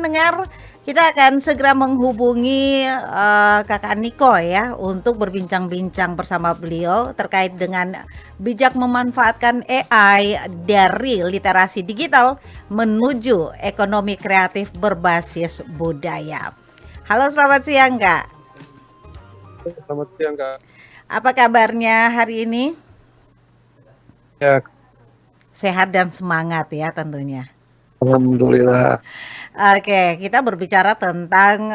pendengar, kita akan segera menghubungi Kakak Niko ya untuk berbincang-bincang bersama beliau terkait dengan bijak memanfaatkan AI dari literasi digital menuju ekonomi kreatif berbasis budaya. Halo, selamat siang Kak. Selamat siang, Kak. Apa kabarnya hari ini? Ya, Sehat dan semangat ya tentunya. alhamdulillah. Oke, kita berbicara tentang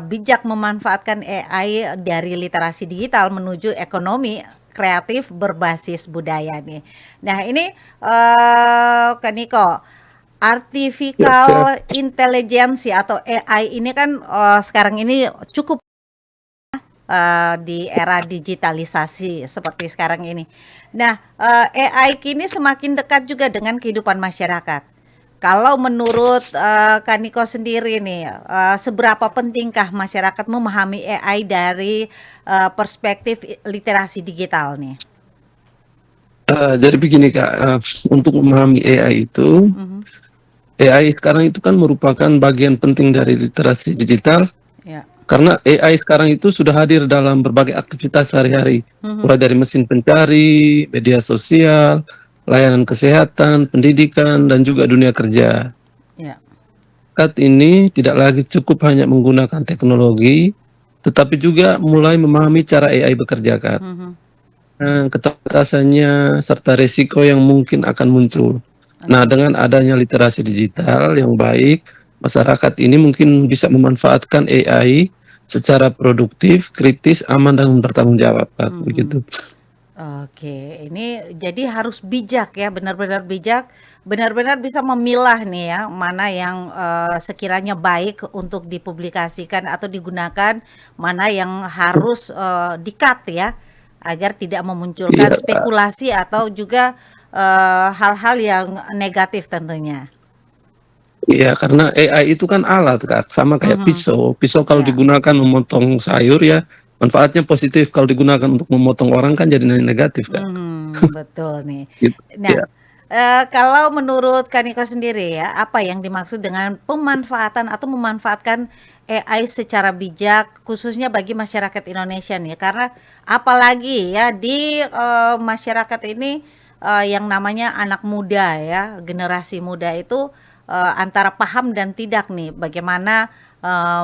bijak memanfaatkan AI dari literasi digital menuju ekonomi kreatif berbasis budaya nih. Nah, ini Kak Niko, Ya, siap. artificial intelligence atau AI ini kan sekarang ini cukup di era digitalisasi seperti sekarang ini. Nah, AI kini semakin dekat juga dengan kehidupan masyarakat. Kalau menurut Kak Niko sendiri nih, seberapa pentingkah masyarakat memahami AI dari perspektif literasi digital nih? Jadi begini, Kak, untuk memahami AI itu, Mhm, AI sekarang itu kan merupakan bagian penting dari literasi digital, ya. karena AI sekarang itu sudah hadir dalam berbagai aktivitas sehari-hari, Mhm, mulai dari mesin pencari, media sosial, layanan kesehatan, pendidikan, dan juga dunia kerja. ya. Saat ini tidak lagi cukup hanya menggunakan teknologi, tetapi juga mulai memahami cara AI bekerja, Kak. Mhm, Keterbatasannya serta resiko yang mungkin akan muncul. Nah, oke. dengan adanya literasi digital yang baik, masyarakat ini mungkin bisa memanfaatkan AI secara produktif, kritis, aman, dan bertanggung jawab, Kak, Mhm. begitu. Oke, ini jadi harus bijak ya, benar-benar bijak, benar-benar bisa memilah nih ya, mana yang sekiranya baik untuk dipublikasikan atau digunakan, mana yang harus di-cut ya, agar tidak memunculkan Iya, Kak. spekulasi atau juga hal-hal yang negatif tentunya. Iya, karena AI itu kan alat, Kak, sama kayak Mhm, pisau. Pisau kalau ya, digunakan memotong sayur ya, manfaatnya positif, kalau digunakan untuk memotong orang kan jadi negatif, Kak. betul nih. Gitu, Nah, ya. kalau menurut Kak Niko sendiri ya, apa yang dimaksud dengan pemanfaatan atau memanfaatkan AI secara bijak, khususnya bagi masyarakat Indonesia nih? Karena apalagi ya di masyarakat ini yang namanya anak muda ya, generasi muda itu antara paham dan tidak nih, bagaimana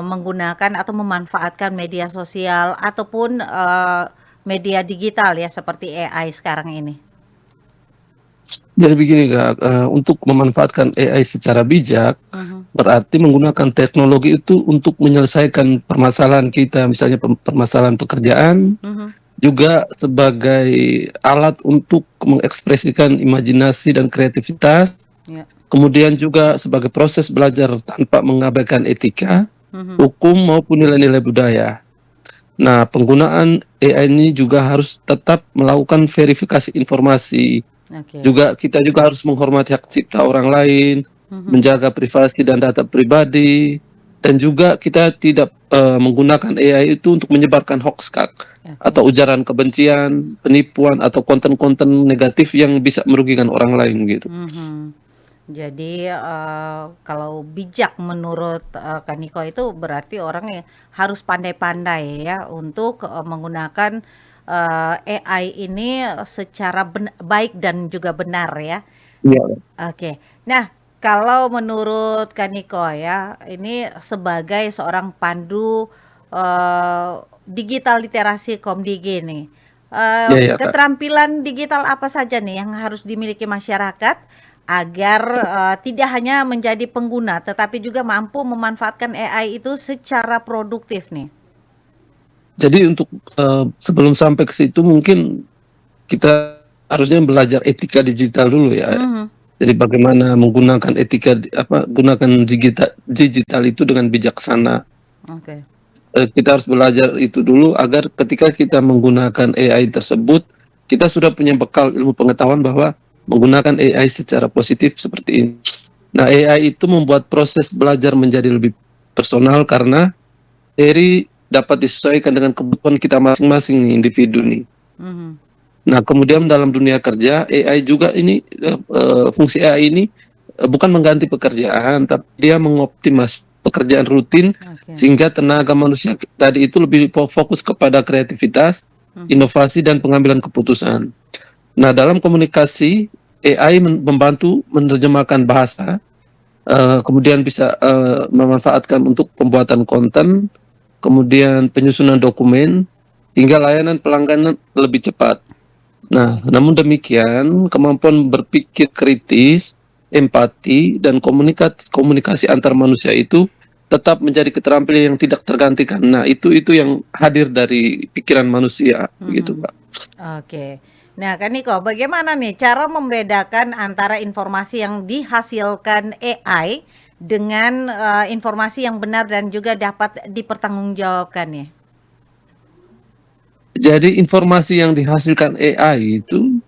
menggunakan atau memanfaatkan media sosial ataupun media digital ya seperti AI sekarang ini. Jadi begini, Kak, untuk memanfaatkan AI secara bijak, Mhm, berarti menggunakan teknologi itu untuk menyelesaikan permasalahan kita, misalnya permasalahan pekerjaan, mhm, juga sebagai alat untuk mengekspresikan imajinasi dan kreativitas, ya, kemudian juga sebagai proses belajar tanpa mengabaikan etika, mhm, hukum, maupun nilai-nilai budaya. Nah, penggunaan AI ini juga harus tetap melakukan verifikasi informasi. oke, Juga kita juga harus menghormati hak cipta orang lain, mhm, menjaga privasi dan data pribadi, dan juga kita tidak menggunakan AI itu untuk menyebarkan hoax, Kak, oke, atau ujaran kebencian, penipuan, atau konten-konten negatif yang bisa merugikan orang lain gitu. mhm. Jadi, kalau bijak menurut, Kak Niko itu berarti orang yang harus pandai-pandai ya untuk, menggunakan, AI ini secara baik dan juga benar ya. Iya. Oke. Nah, kalau menurut Kak Niko ya, ini sebagai seorang pandu, digital literasi Komdigi nih, Iya, iya, Kak. keterampilan digital apa saja nih yang harus dimiliki masyarakat agar, tidak hanya menjadi pengguna, tetapi juga mampu memanfaatkan AI itu secara produktif nih? Jadi untuk, sebelum sampai ke situ mungkin kita harusnya belajar etika digital dulu ya. Mhm, Jadi bagaimana menggunakan etika gunakan digital itu dengan bijaksana. oke. Kita harus belajar itu dulu agar ketika kita menggunakan AI tersebut, kita sudah punya bekal ilmu pengetahuan bahwa menggunakan AI secara positif seperti ini. Nah, AI itu membuat proses belajar menjadi lebih personal karena materi dapat disesuaikan dengan kebutuhan kita masing-masing nih, individu nih. Mhm, Nah, kemudian dalam dunia kerja, AI juga ini, fungsi AI ini bukan mengganti pekerjaan, tapi dia mengoptimas pekerjaan rutin Oke. sehingga tenaga manusia tadi itu lebih fokus kepada kreativitas, inovasi dan pengambilan keputusan. Nah, dalam komunikasi AI membantu menerjemahkan bahasa, kemudian bisa memanfaatkan untuk pembuatan konten, kemudian penyusunan dokumen, hingga layanan pelanggan lebih cepat. Nah, namun demikian, kemampuan berpikir kritis, empati, dan komunikasi antar manusia itu tetap menjadi keterampilan yang tidak tergantikan. Nah, itu yang hadir dari pikiran manusia, gitu, Pak. Oke. Nah, Kak Niko, bagaimana nih cara membedakan antara informasi yang dihasilkan AI dengan informasi yang benar dan juga dapat dipertanggungjawabkan ya? Jadi informasi yang dihasilkan AI itu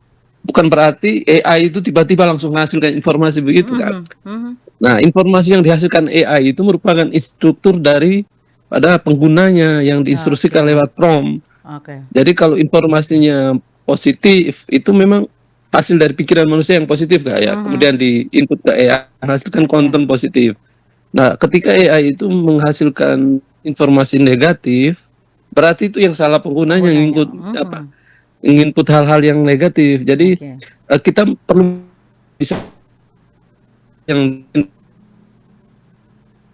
bukan berarti AI itu tiba-tiba langsung menghasilkan informasi begitu, kan. Mhm, mhm. Nah, informasi yang dihasilkan AI itu merupakan instruktur dari pada penggunanya yang diinstruksikan Oke, lewat prompt. oke. Jadi kalau informasinya positif, itu memang hasil dari pikiran manusia yang positif, Kak, ya. Mhm, Kemudian di-input ke AI, menghasilkan ya, konten positif. Nah, ketika AI itu menghasilkan informasi negatif, berarti itu yang salah penggunanya yang penggunanya. input apa, input hal-hal yang negatif. Jadi, Oke. kita perlu bisa yang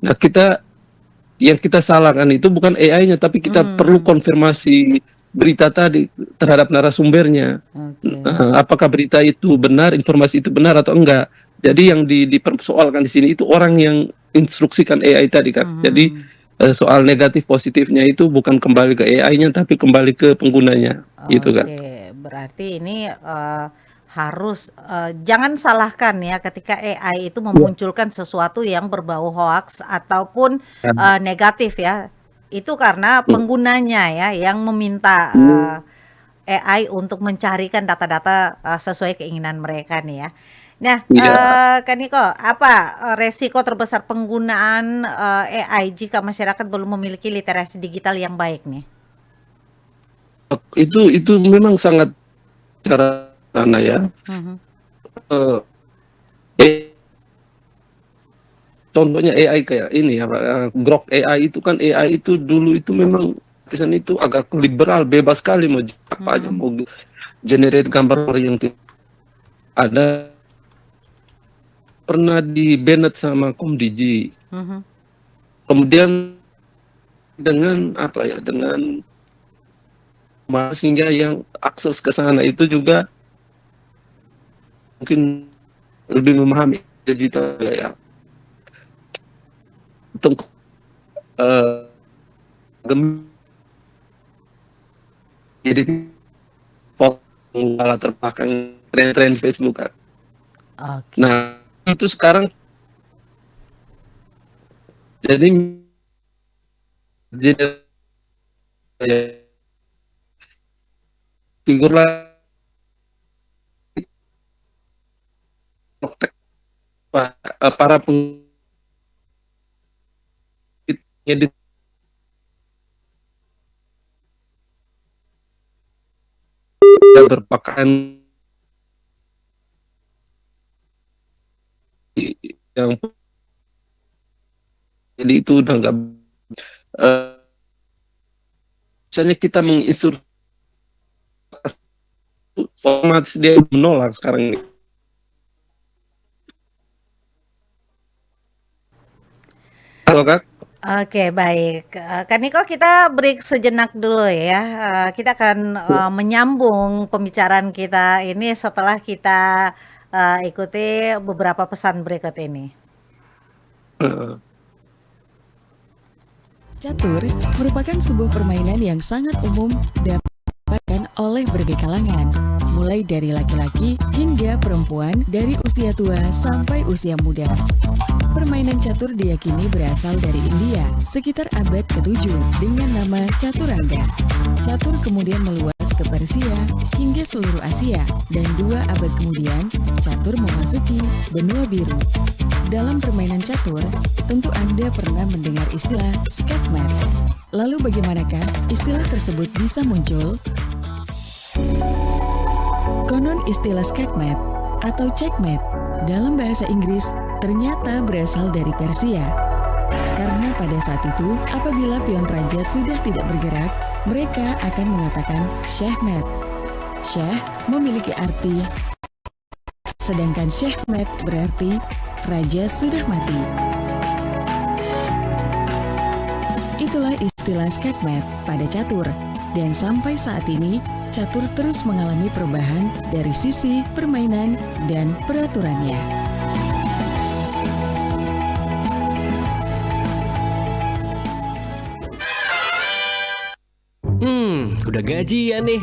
nah yang kita salahkan itu bukan AI-nya, tapi kita perlu Mhm, konfirmasi berita tadi terhadap narasumbernya. oke. Apakah berita itu benar, informasi itu benar atau enggak. Jadi yang dipersoalkan di sini itu orang yang instruksikan AI tadi, Kak. Jadi Mhm. soal negatif positifnya itu bukan kembali ke AI-nya, tapi kembali ke penggunanya, gitu, Kak. Oke, berarti ini, harus, jangan salahkan ya ketika AI itu Iya. memunculkan sesuatu yang berbau hoaks ataupun, Kan. negatif ya. Itu karena Hmm. penggunanya ya yang meminta, AI untuk mencarikan data-data, sesuai keinginan mereka nih ya. Nah, Iya. Kak Niko, apa, resiko terbesar penggunaan, AI jika masyarakat belum memiliki literasi digital yang baik nih? Itu memang sangat cara sana ya. Mhm, Eh, Contohnya AI kayak ini ya, Pak, Grok AI itu kan AI itu dulu itu memang desain itu agak liberal, bebas sekali mau apa aja, mhm, mau generate gambar yang ada, pernah di-banned sama Komdiji. mhm. Kemudian dengan apa ya, dengan sehingga yang akses ke sana itu juga mungkin lebih memahami digital ya. Untuk jadi foto latar belakang tren-tren Facebook, Kak. Oke. Nah, itu sekarang jadi figur lah para pengedit yang berpakaian yang jadi itu udah nggak, eh, misalnya kita menginstruksi otomatis dia menolak sekarang ini. Halo, Kak. Oke, baik. Kak Niko, kita break sejenak dulu ya. Kita akan, menyambung pembicaraan kita ini setelah kita, ikuti beberapa pesan berikut ini. Eh, Catur merupakan sebuah permainan yang sangat umum dan dimainkan oleh berbagai kalangan, mulai dari laki-laki hingga perempuan dari usia tua sampai usia muda. Permainan catur diyakini berasal dari India sekitar abad ke-7 dengan nama Caturangga. Catur kemudian meluas ke Persia hingga seluruh Asia, dan 2 abad kemudian catur memasuki benua biru. Dalam permainan catur, tentu Anda pernah mendengar istilah skakmat. Lalu bagaimanakah istilah tersebut bisa muncul? Konon istilah skakmat atau checkmate dalam bahasa Inggris ternyata berasal dari Persia. Karena pada saat itu, apabila pion raja sudah tidak bergerak, mereka akan mengatakan Syahmet. Syah memiliki arti, sedangkan Syahmet berarti raja sudah mati. Itulah istilah skakmat pada catur, dan sampai saat ini catur terus mengalami perubahan dari sisi permainan dan peraturannya. Udah gajian nih.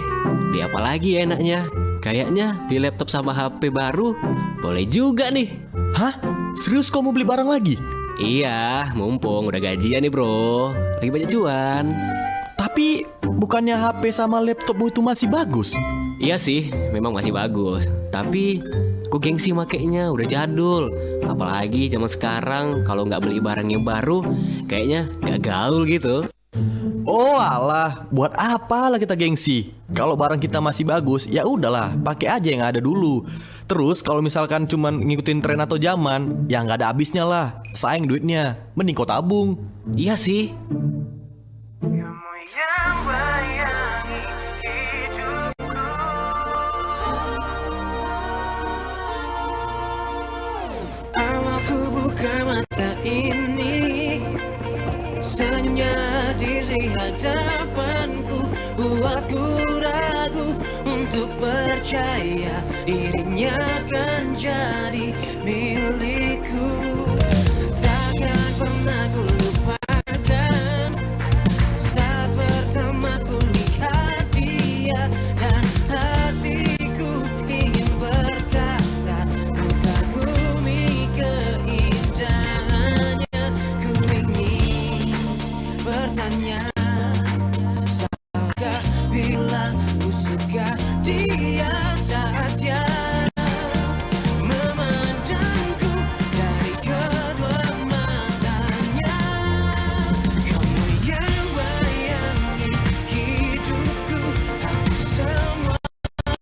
Beli apa lagi ya enaknya? Kayaknya beli laptop sama HP baru boleh juga nih. Hah? Serius kau mau beli barang lagi? Iya, mumpung udah gajian nih bro. Lagi banyak cuan. Tapi bukannya HP sama laptopmu itu masih bagus? Iya sih, memang masih bagus. Tapi aku gengsi makainya, udah jadul. Apalagi zaman sekarang kalau nggak beli barang yang baru, kayaknya nggak gaul gitu. Oh alah, buat apa lah kita gengsi? Kalau barang kita masih bagus, ya udahlah, pakai aja yang ada dulu. Terus kalau misalkan cuman ngikutin tren atau zaman, ya nggak ada habisnya lah. Sayang duitnya, mending kau tabung. Iya sih. Awalku buka mata ini, senyumnya diri hadapanku, buatku ragu untuk percaya dirinya akan jadi milikku. Takkan pernah ku lupakan saat pertama ku lihat dia, dan hatiku ingin berkata ku kagumi keindahannya. Ku ingin bertanya, salahkah bila ku suka dia saat dia memandangku dari kedua matanya. Kamu yang bayangi hidupku, hapus semua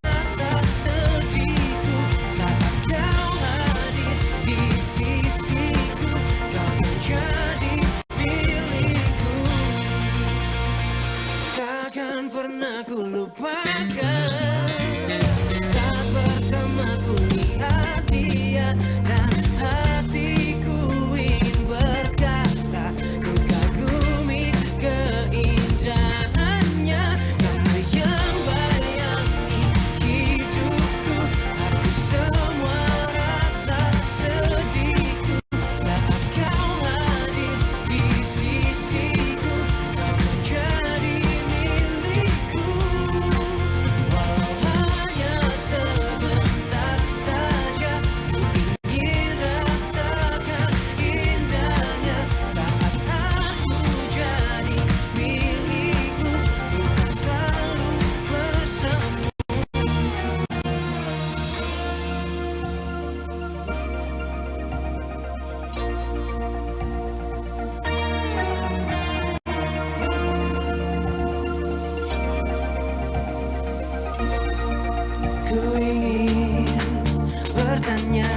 rasa sedihku saat kau hadir di sisiku. Kau menjadi milikku, takkan pernah ku lupakan saat pertama ku lihat dia, dan hatiku ingin berkata ku kagumi keindahannya. Kamu yang bayangi hidupku, hapus semua rasa sedihku saat kau hadir di sisiku. Kau menjadi milikku, walau hanya sebentar saja. Ku ingin rasakan indahnya saat aku jadi milikmu. Ku kan selalu bersama. Ku ingin bertanya,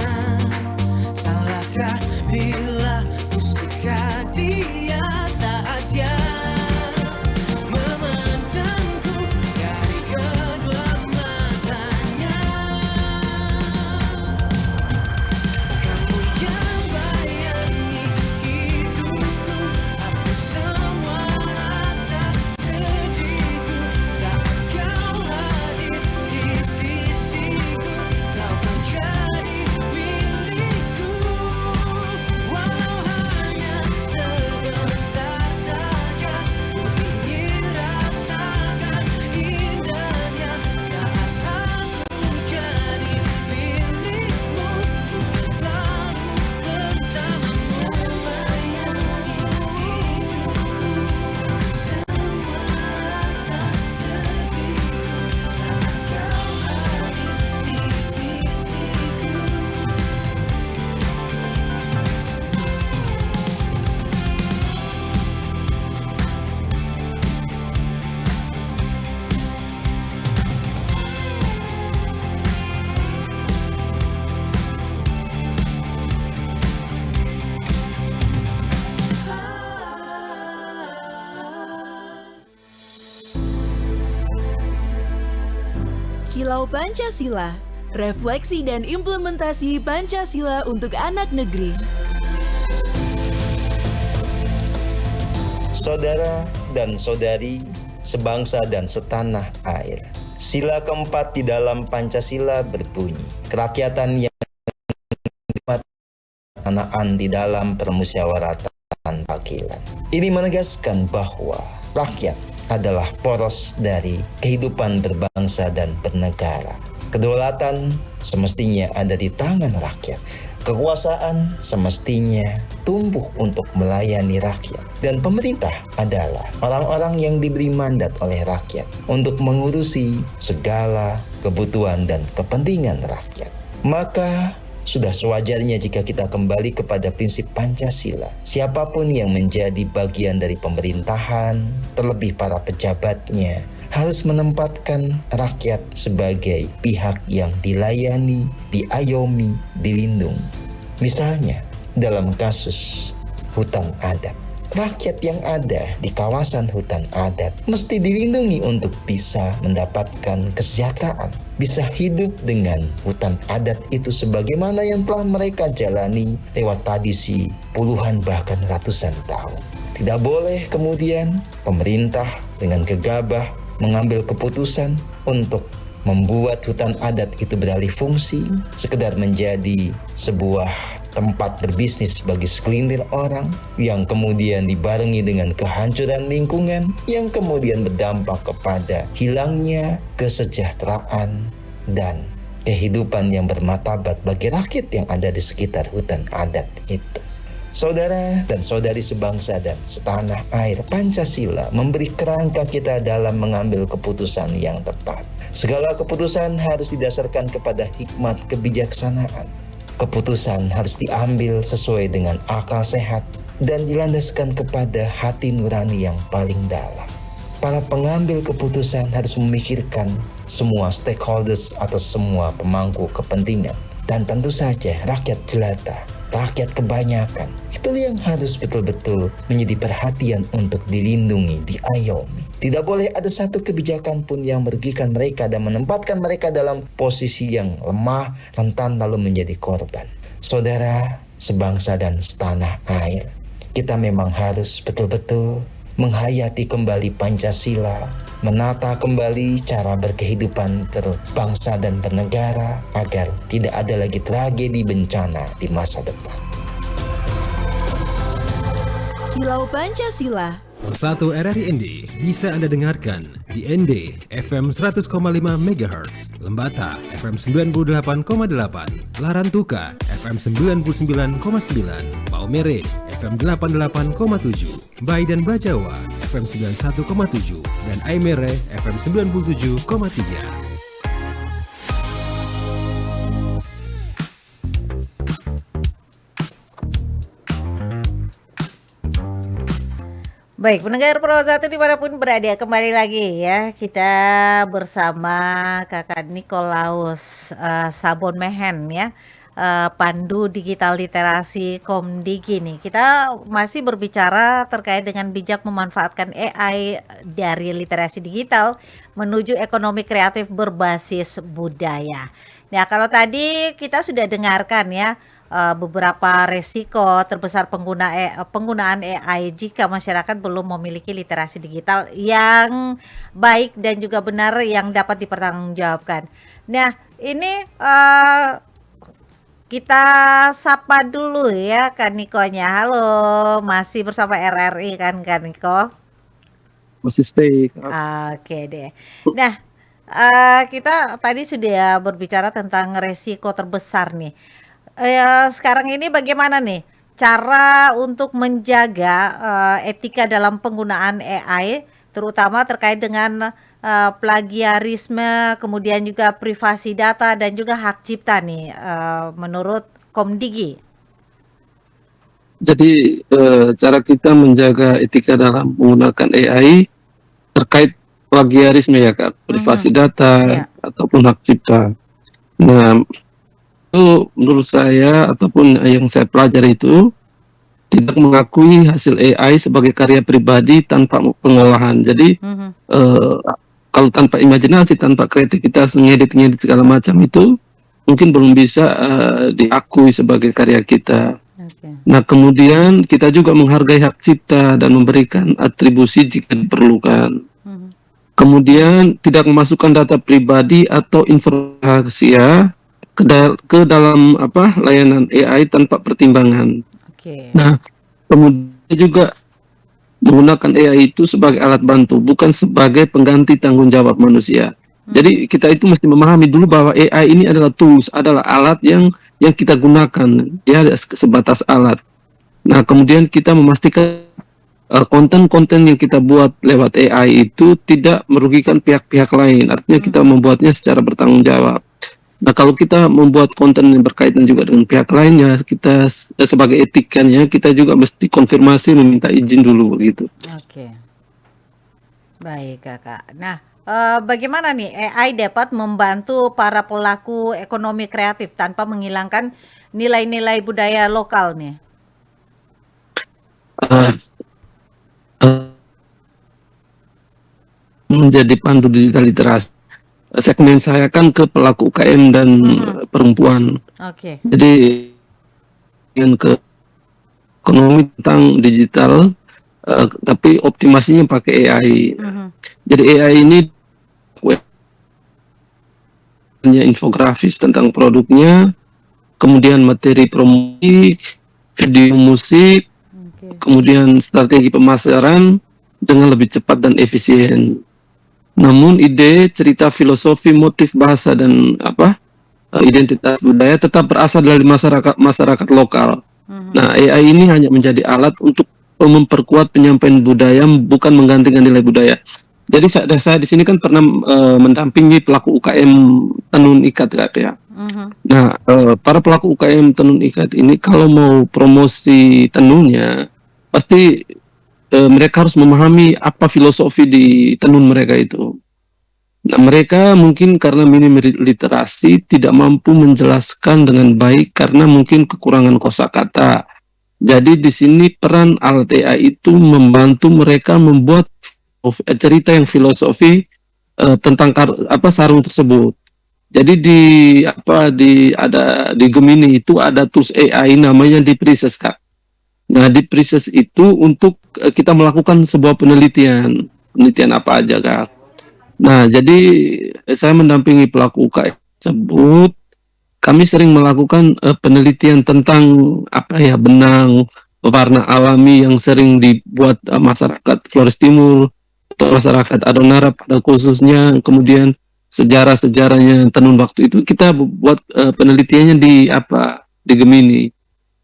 salahkah bila ku suka dia saat dia memandangku dari kedua matanya. Kamu yang bayangi hidupku, hapus semua rasa sedihku saat kau hadir di sisiku. Kilau Pancasila, refleksi dan implementasi Pancasila untuk anak negeri. Saudara dan saudari, sebangsa dan setanah air. Sila keempat di dalam Pancasila berbunyi, kerakyatan yang dimanaan di dalam permusyawaratan wakilan. Ini menegaskan bahwa rakyat adalah poros dari kehidupan berbangsa dan bernegara. Kedaulatan semestinya ada di tangan rakyat. Kekuasaan semestinya tumbuh untuk melayani rakyat. Dan pemerintah adalah orang-orang yang diberi mandat oleh rakyat untuk mengurusi segala kebutuhan dan kepentingan rakyat. Maka sudah sewajarnya jika kita kembali kepada prinsip Pancasila. Siapapun yang menjadi bagian dari pemerintahan, terlebih para pejabatnya, harus menempatkan rakyat sebagai pihak yang dilayani, diayomi, dilindungi. Misalnya, dalam kasus hutan adat. Rakyat yang ada di kawasan hutan adat mesti dilindungi untuk bisa mendapatkan kesejahteraan, bisa hidup dengan hutan adat itu sebagaimana yang telah mereka jalani lewat tradisi puluhan bahkan ratusan tahun. Tidak boleh kemudian pemerintah dengan gegabah mengambil keputusan untuk membuat hutan adat itu beralih fungsi, sekedar menjadi sebuah tempat berbisnis bagi segelintir orang, yang kemudian dibarengi dengan kehancuran lingkungan, yang kemudian berdampak kepada hilangnya kesejahteraan dan kehidupan yang bermartabat bagi rakyat yang ada di sekitar hutan adat itu. Saudara dan saudari sebangsa dan setanah air, Pancasila memberi kerangka kita dalam mengambil keputusan yang tepat. Segala keputusan harus didasarkan kepada hikmat kebijaksanaan. Keputusan harus diambil sesuai dengan akal sehat dan dilandaskan kepada hati nurani yang paling dalam. Para pengambil keputusan harus memikirkan semua stakeholders atau semua pemangku kepentingan. Dan tentu saja rakyat jelata, rakyat kebanyakan, itu yang harus betul-betul menjadi perhatian untuk dilindungi, diayomi. Tidak boleh ada satu kebijakan pun yang merugikan mereka dan menempatkan mereka dalam posisi yang lemah, rentan lalu menjadi korban. Saudara, sebangsa dan setanah air, kita memang harus betul-betul menghayati kembali Pancasila, menata kembali cara berkehidupan berbangsa dan bernegara agar tidak ada lagi tragedi bencana di masa depan. Kilau Pancasila. Bersatu RRI ND bisa Anda dengarkan di ND FM 100,5 MHz, Lembata FM 98,8, Larantuka FM 99,9, Maumere FM 88,7, Bai dan Bajawa FM 91,7, dan Aimere FM 97,3. Baik, pendengar Pro 1 dimanapun berada, kembali lagi ya kita bersama Kakak Nikolaus Sabon Mehen ya, Pandu Digital Literasi Komdigi nih. Kita masih berbicara terkait dengan bijak memanfaatkan AI dari literasi digital menuju ekonomi kreatif berbasis budaya. Nah, kalau tadi kita sudah dengarkan ya beberapa resiko terbesar penggunaan AI jika masyarakat belum memiliki literasi digital yang baik dan juga benar yang dapat dipertanggungjawabkan. Nah, ini kita sapa dulu ya Kak Nikonya. Halo, masih bersama RRI kan Kak Niko? Masih stay. Oke deh. Nah, kita tadi sudah berbicara tentang resiko terbesar nih. Sekarang ini bagaimana nih cara untuk menjaga etika dalam penggunaan AI, terutama terkait dengan plagiarisme, kemudian juga privasi data dan juga hak cipta nih, menurut Komdigi? Jadi cara kita menjaga etika dalam menggunakan AI terkait plagiarisme ya Kak, privasi data ataupun hak cipta. Nah, itu menurut saya ataupun yang saya pelajari itu tidak mengakui hasil AI sebagai karya pribadi tanpa pengolahan. Jadi kalau tanpa imajinasi, tanpa kreativitas, ngedit segala macam itu mungkin belum bisa diakui sebagai karya kita. Oke. Nah, kemudian kita juga menghargai hak cipta dan memberikan atribusi jika diperlukan. Mhm. Kemudian tidak memasukkan data pribadi atau informasi rahasia ke dalam layanan AI tanpa pertimbangan. Oke. Nah, kemudian juga menggunakan AI itu sebagai alat bantu, bukan sebagai pengganti tanggung jawab manusia. Jadi kita itu mesti memahami dulu bahwa AI ini adalah tools, adalah alat yang kita gunakan. Dia sebatas alat. Nah, kemudian kita memastikan konten-konten yang kita buat lewat AI itu tidak merugikan pihak-pihak lain. Artinya kita membuatnya secara bertanggung jawab. Nah, kalau kita membuat konten yang berkaitan juga dengan pihak lain, ya kita sebagai etikannya kita juga mesti konfirmasi, meminta izin dulu begitu. Oke. Baik, Kakak. Nah, bagaimana nih AI dapat membantu para pelaku ekonomi kreatif tanpa menghilangkan nilai-nilai budaya lokal nih? Eh, eh, menjadi pandu digital literasi. Segmen saya kan ke pelaku UKM dan perempuan. Oke. Jadi yang ke ekonomi tentang digital, tapi optimasinya pakai AI. Mhm. Jadi AI ini hanya infografis tentang produknya, kemudian materi promosi, video musik, Oke. kemudian strategi pemasaran dengan lebih cepat dan efisien. Namun ide, cerita, filosofi, motif, bahasa dan identitas budaya tetap berasal dari masyarakat lokal. Nah, AI ini hanya menjadi alat untuk memperkuat penyampaian budaya, bukan menggantikan nilai budaya. Jadi saya di sini kan pernah mendampingi pelaku UKM tenun ikat, Kak, ya. Nah, para pelaku UKM tenun ikat ini kalau mau promosi tenunnya, pasti mereka harus memahami apa filosofi di tenun mereka itu. Nah, mereka mungkin karena minim literasi tidak mampu menjelaskan dengan baik karena mungkin kekurangan kosakata. Jadi di sini peran alat AI itu membantu mereka membuat cerita yang filosofi tentang sarung tersebut. Jadi di Gemini itu ada tools AI namanya Deep-Research, Kak. Nah, Deep-Research itu untuk kita melakukan sebuah penelitian apa aja, Kak. Nah, jadi saya mendampingi pelaku UKM tersebut. Kami sering melakukan penelitian tentang benang warna alami yang sering dibuat masyarakat Flores Timur atau masyarakat Adonara pada khususnya. Kemudian sejarahnya tenun waktu itu kita buat penelitiannya di Gemini.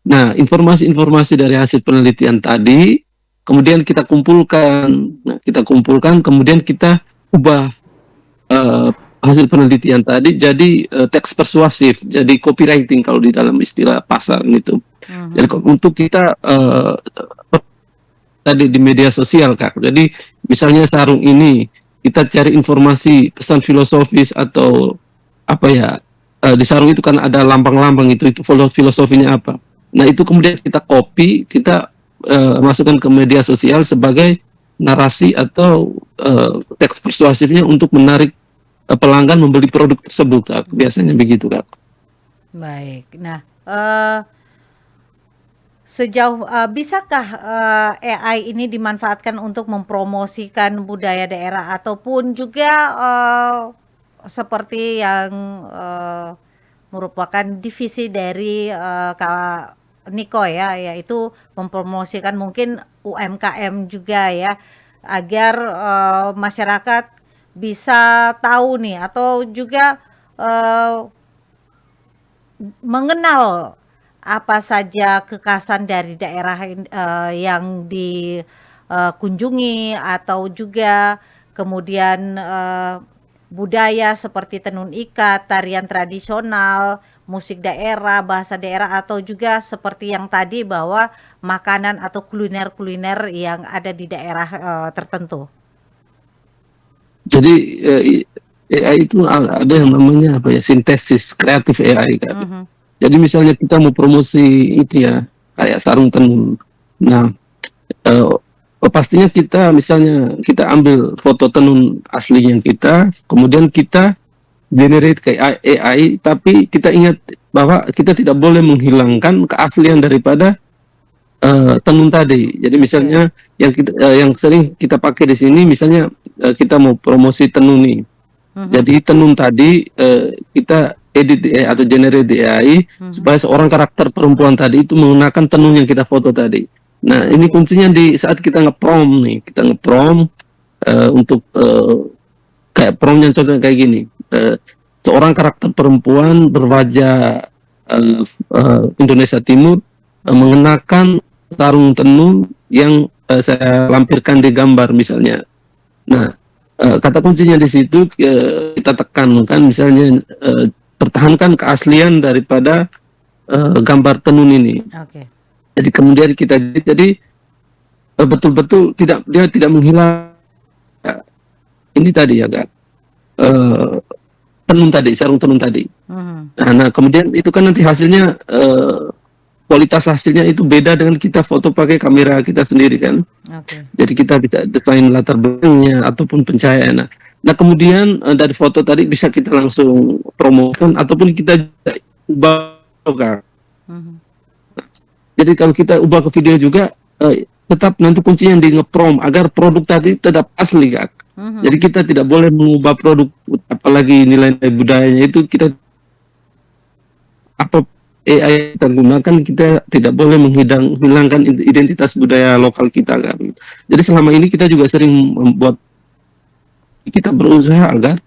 Nah, informasi-informasi dari hasil penelitian tadi kemudian kita kumpulkan. Kemudian kita ubah hasil penelitian tadi jadi teks persuasif, jadi copywriting kalau di dalam istilah pasar itu. Jadi untuk kita tadi di media sosial, Kak. Jadi misalnya sarung ini kita cari informasi pesan filosofis atau di sarung itu kan ada lambang-lambang itu filosofinya apa. Nah, itu kemudian kita copy, kita masukkan ke media sosial sebagai narasi atau teks persuasifnya untuk menarik pelanggan membeli produk tersebut, Kak. Biasanya begitu, Kak. Baik. Nah, sejauh bisakah AI ini dimanfaatkan untuk mempromosikan budaya daerah ataupun juga seperti yang merupakan divisi dari Kak Niko ya, yaitu mempromosikan mungkin UMKM juga ya, agar masyarakat bisa tahu nih atau juga mengenal apa saja kekhasan dari daerah yang dikunjungi atau juga kemudian budaya seperti tenun ikat, tarian tradisional, musik daerah, bahasa daerah, atau juga seperti yang tadi bahwa makanan atau kuliner-kuliner yang ada di daerah tertentu. Jadi AI itu ada yang namanya sintesis kreatif AI, kan. Jadi misalnya kita mau promosi itu ya kayak sarung tenun. Nah, pastinya kita misalnya kita ambil foto tenun aslinya kita, kemudian kita generate ke AI, tapi kita ingat bahwa kita tidak boleh menghilangkan keaslian daripada tenun tadi. Jadi misalnya yang sering kita pakai di sini, misalnya kita mau promosi tenun nih. Jadi tenun tadi kita edit di AI atau generate di AI supaya seorang karakter perempuan tadi itu menggunakan tenun yang kita foto tadi. Nah, ini kuncinya di saat kita nge-prompt nih, kita nge-prompt untuk kayak promptnya contohnya kayak gini. Seorang karakter perempuan berwajah Indonesia Timur mengenakan sarung tenun yang saya lampirkan di gambar misalnya. Nah, kata kuncinya di situ kita tekankan misalnya pertahankan keaslian daripada gambar tenun ini. Oke. Jadi kemudian kita betul-betul dia tidak menghilang ini tadi ya, Kak. Tenun tadi, sarung tenun tadi. Nah, kemudian itu kan nanti hasilnya kualitas hasilnya itu beda dengan kita foto pakai kamera kita sendiri kan. Jadi kita bisa desain latar belakangnya ataupun pencahayaan. Nah, kemudian dari foto tadi bisa kita langsung promokan ataupun kita ubah, Kak. Jadi kalau kita ubah ke video juga tetap nanti kuncinya di nge-prompt agar produk tadi tetap asli, Kak. Jadi kita tidak boleh mengubah produk, apalagi nilai budayanya itu kita apa AI kita gunakan, kita tidak boleh menghilangkan identitas budaya lokal kita, kan. Jadi selama ini kita juga sering membuat, kita berusaha agar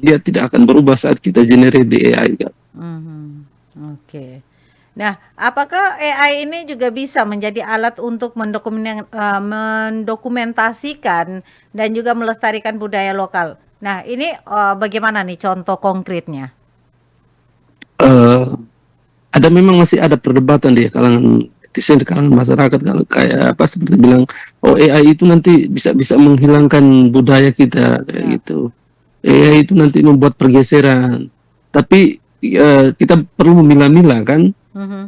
dia tidak akan berubah saat kita generate di AI, kan. Oke. Nah, apakah AI ini juga bisa menjadi alat untuk mendokumentasikan dan juga melestarikan budaya lokal? Nah, ini bagaimana nih contoh konkretnya? Ada memang masih ada perdebatan di kalangan netizen, di kalangan masyarakat, kalau kayak apa seperti bilang, oh AI itu nanti bisa menghilangkan budaya kita kayak gitu. AI itu nanti membuat pergeseran. Tapi kita perlu memilah-milah kan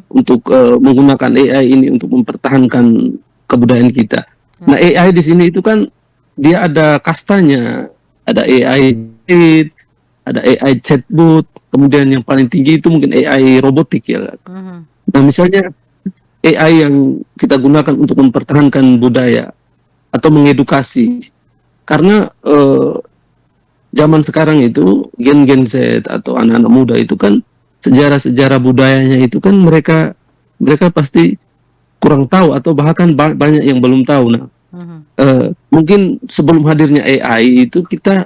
untuk menggunakan AI ini untuk mempertahankan kebudayaan kita. Nah, AI di sini itu kan dia ada kastanya, ada AI lead, ada AI chatbot, kemudian yang paling tinggi itu mungkin AI robotik ya. Nah, misalnya AI yang kita gunakan untuk mempertahankan budaya atau mengedukasi, karena zaman sekarang itu gen Z atau anak-anak muda itu kan sejarah budayanya itu kan mereka pasti kurang tahu atau bahkan banyak yang belum tahu. Nah, mungkin sebelum hadirnya AI itu kita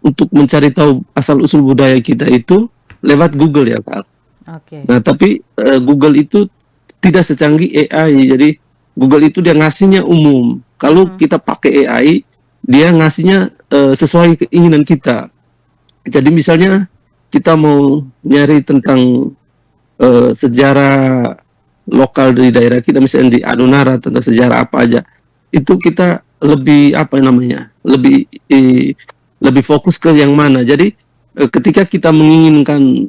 untuk mencari tahu asal usul budaya kita itu lewat Google ya, Kak. Nah, tapi Google itu tidak secanggih AI. Jadi Google itu dia ngasihnya umum. Kalau kita pakai AI, dia ngasihnya sesuai keinginan kita. Jadi misalnya kita mau nyari tentang sejarah lokal di daerah kita, misalnya di Adonara, tentang sejarah apa aja, itu kita lebih lebih fokus ke yang mana. Jadi ketika kita menginginkan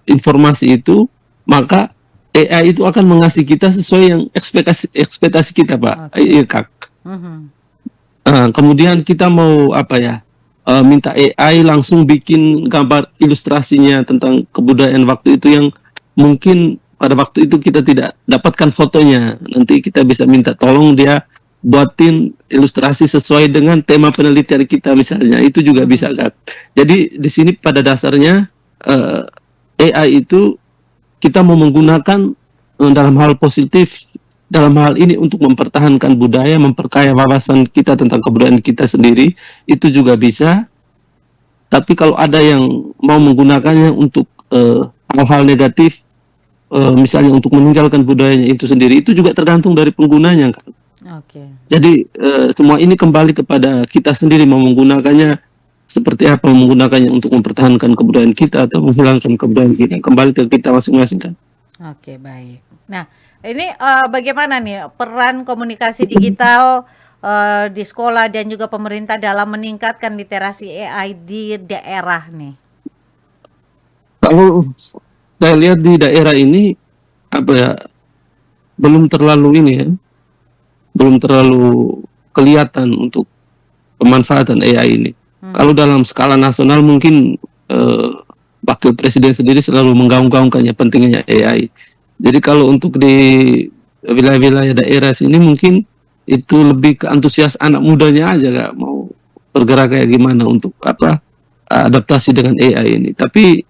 informasi itu, maka AI itu akan mengasih kita sesuai yang ekspektasi kita, Pak. Iya, Kak. Kemudian kita mau minta AI langsung bikin gambar ilustrasinya tentang kebudayaan waktu itu yang mungkin pada waktu itu kita tidak dapatkan fotonya. Nanti kita bisa minta tolong dia buatin ilustrasi sesuai dengan tema penelitian kita misalnya. Itu juga bisa, kan. Jadi di sini pada dasarnya AI itu kita mau menggunakan dalam hal positif, dalam hal ini untuk mempertahankan budaya, memperkaya wawasan kita tentang kebudayaan kita sendiri, itu juga bisa. Tapi kalau ada yang mau menggunakannya untuk hal-hal negatif, misalnya untuk meninggalkan budayanya itu sendiri, itu juga tergantung dari penggunanya, kan. Jadi semua ini kembali kepada kita sendiri mau menggunakannya seperti apa, menggunakannya untuk mempertahankan kebudayaan kita atau menghilangkan kebudayaan kita, kembali ke kita masing-masing, kan. Oke, baik. Nah, ini bagaimana nih peran komunikasi digital di sekolah dan juga pemerintah dalam meningkatkan literasi AI di daerah nih? Kalau saya lihat di daerah ini belum terlalu ini ya, belum terlalu kelihatan untuk pemanfaatan AI ini. Kalau dalam skala nasional mungkin Wakil Presiden sendiri selalu menggaung-gaungkannya pentingnya AI. Jadi kalau untuk di wilayah-wilayah daerah sini mungkin itu lebih ke antusias anak mudanya aja, nggak mau bergerak kayak gimana untuk adaptasi dengan AI ini. Tapi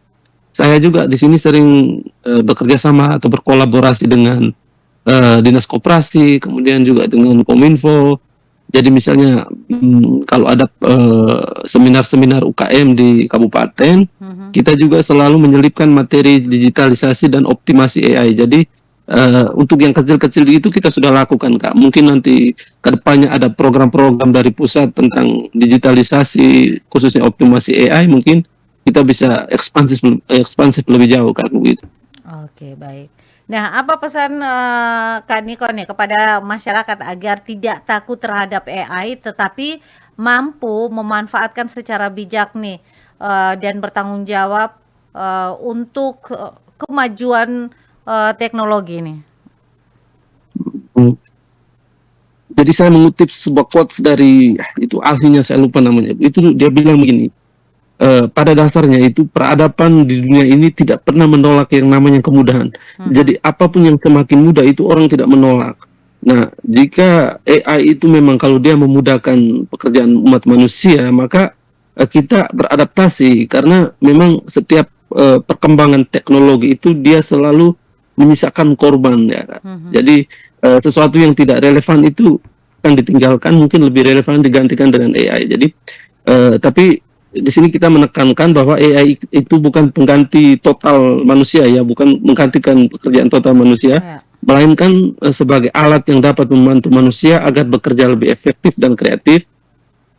saya juga di sini sering bekerja sama atau berkolaborasi dengan dinas koperasi, kemudian juga dengan Kominfo. Jadi misalnya kalau ada seminar-seminar UKM di kabupaten, kita juga selalu menyelipkan materi digitalisasi dan optimasi AI. Jadi untuk yang kecil-kecil itu kita sudah lakukan, Kak. Mungkin nanti ke depannya ada program-program dari pusat tentang digitalisasi, khususnya optimasi AI, mungkin kita bisa ekspansif lebih jauh, Kak, begitu. Oke, baik. Nah, apa pesan Kak Niko nih kepada masyarakat agar tidak takut terhadap AI tetapi mampu memanfaatkan secara bijak nih dan bertanggung jawab untuk kemajuan teknologi nih? Jadi saya mengutip sebuah quotes dari itu ahlinya, saya lupa namanya. Itu dia bilang begini, pada dasarnya itu peradaban di dunia ini tidak pernah menolak yang namanya kemudahan. Jadi apapun yang semakin mudah itu orang tidak menolak. Nah, jika AI itu memang kalau dia memudahkan pekerjaan umat manusia, maka kita beradaptasi karena memang setiap perkembangan teknologi itu dia selalu menyisakan korban ya, Kak. Jadi sesuatu yang tidak relevan itu akan ditinggalkan, mungkin lebih relevan digantikan dengan AI. Jadi tapi di sini kita menekankan bahwa AI itu bukan pengganti total manusia ya, bukan menggantikan pekerjaan total manusia, melainkan sebagai alat yang dapat membantu manusia agar bekerja lebih efektif dan kreatif.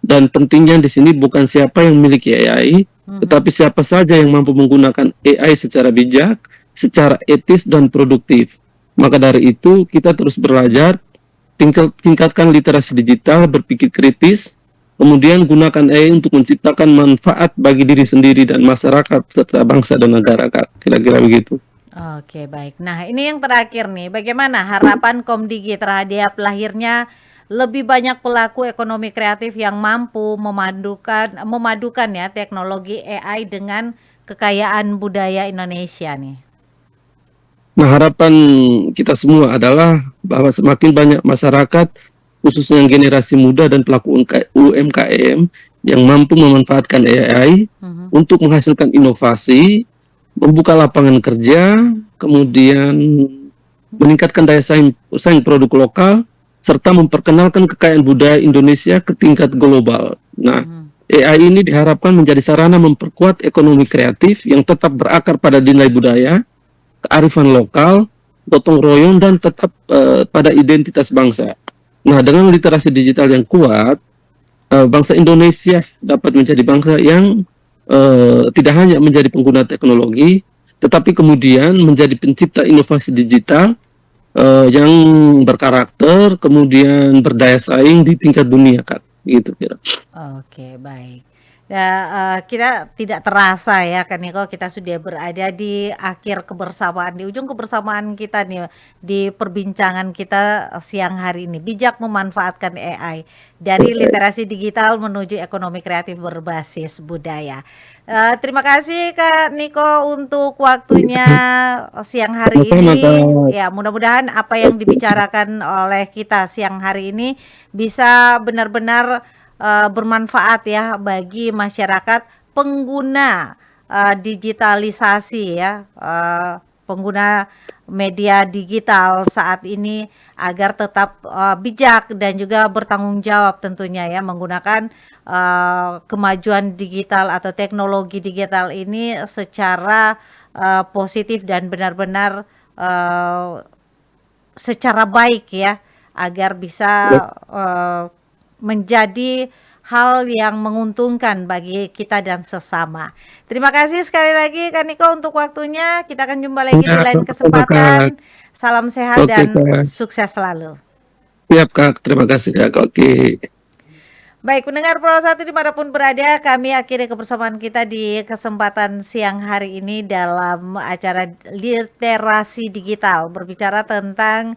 Dan pentingnya di sini bukan siapa yang memiliki AI, tetapi siapa saja yang mampu menggunakan AI secara bijak, secara etis dan produktif. Maka dari itu kita terus belajar, tingkatkan literasi digital, berpikir kritis, kemudian gunakan AI untuk menciptakan manfaat bagi diri sendiri dan masyarakat serta bangsa dan negara, Kak. Kira-kira begitu. Oke, baik. Nah, ini yang terakhir nih, bagaimana harapan Komdigi terhadap lahirnya lebih banyak pelaku ekonomi kreatif yang mampu memadukan ya teknologi AI dengan kekayaan budaya Indonesia nih? Nah, harapan kita semua adalah bahwa semakin banyak masyarakat, khususnya yang generasi muda dan pelaku UMKM yang mampu memanfaatkan AI untuk menghasilkan inovasi, membuka lapangan kerja, kemudian meningkatkan daya saing produk lokal, serta memperkenalkan kekayaan budaya Indonesia ke tingkat global. Nah, AI ini diharapkan menjadi sarana memperkuat ekonomi kreatif yang tetap berakar pada nilai budaya, kearifan lokal, gotong royong, dan tetap pada identitas bangsa. Nah, dengan literasi digital yang kuat, bangsa Indonesia dapat menjadi bangsa yang tidak hanya menjadi pengguna teknologi, tetapi kemudian menjadi pencipta inovasi digital yang berkarakter, kemudian berdaya saing di tingkat dunia, Kak. Gitu kira. Oke, baik. Ya, kita tidak terasa ya kan Niko, kita sudah berada di akhir kebersamaan, di ujung kebersamaan kita nih di perbincangan kita siang hari ini. Bijak memanfaatkan AI dari literasi digital menuju ekonomi kreatif berbasis budaya. Terima kasih Kak Niko untuk waktunya siang hari Sama-sama, ini. Kak. Ya, mudah-mudahan apa yang dibicarakan oleh kita siang hari ini bisa benar-benar bermanfaat ya bagi masyarakat pengguna digitalisasi ya, pengguna media digital saat ini agar tetap bijak dan juga bertanggung jawab tentunya ya menggunakan kemajuan digital atau teknologi digital ini secara positif dan benar-benar secara baik ya, agar bisa menjadi hal yang menguntungkan bagi kita dan sesama. Terima kasih sekali lagi Kak Niko untuk waktunya. Kita akan jumpa lagi di Ya, lain sama-sama, kesempatan. Kak. Salam sehat Oke, dan Kak. sukses selalu. Siap, Kak. Terima kasih, Kak. Oke. Baik, pendengar Pro 1 dimanapun berada, kami akhiri kebersamaan kita di kesempatan siang hari ini dalam acara literasi digital, berbicara tentang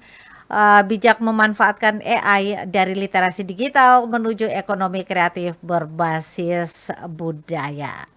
bijak memanfaatkan AI dari literasi digital menuju ekonomi kreatif berbasis budaya.